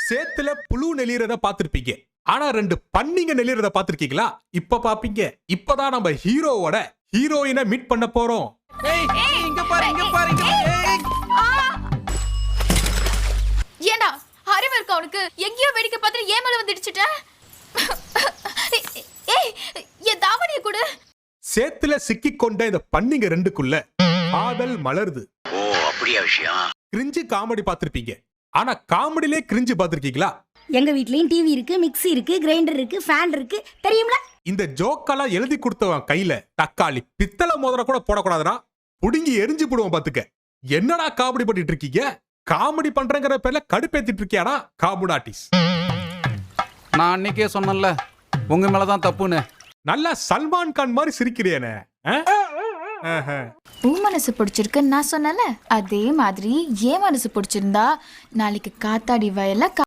சேத்துல புழு நெளியறத பாத்திருப்பீங்க. ஆனா 2 பன்னிங்க நெளியறத பாத்திருக்கீங்களா? இப்ப பாப்பீங்க. இப்பதான் நம்ம ஹீரோவோட ஹீரோயினை மீட் பண்ண போறோம். இங்க பாரு. ஏண்டா அறிவு இருக்கா உனக்கு? எங்கேயோ வேடிக்கை பார்த்துட்டு ஏன் மேல வந்து இடிச்சிட்ட? ஏய் என் தாவணியை கொடு. சேத்துல சிக்கிக் கொண்ட இந்த பன்னிங்க 2க்குள்ள காதல் மலருது. ஓ அப்படியா விஷயம்? கிரிஞ்சு காமெடி பாத்திருப்பீங்க. ஆனா காமெடியிலே கிரிஞ்சு பாத்திருக்கீங்களா? எங்க வீட்லயும் டிவி இருக்கு, மிக்ஸி இருக்கு, கிரைண்டர் இருக்கு, ஃபேன் இருக்கு, தெரியும்ல? இந்த ஜோக்கெல்லாம் எழுதி கொடுத்தவன் கையில தக்காளி பித்தளை மோதிரம் கூட போடக்கூடாதுன்னா புடுங்கி எரிஞ்சு போடுவோம் பாத்துக்க. என்னடா காமெடி பண்ணிட்டு இருக்கீங்க? காமெடி பண்றங்கிற பேர்ல கடுப்பேத்திட்டு இருக்கியாடா காமுடாட்டிஸ். நான் அன்னைக்கே சொன்னேன்ல உங்க மேலதான் தப்புன்னு. நல்லா சல்மான் கான் மாதிரி சிரிக்கிறேனே. உன் மனசு பிடிச்சிருக்குன்னு நான் சொன்னல, அதே மாதிரி என் மனசு பிடிச்சிருந்தா நாளைக்கு காத்தாடி வயல்ல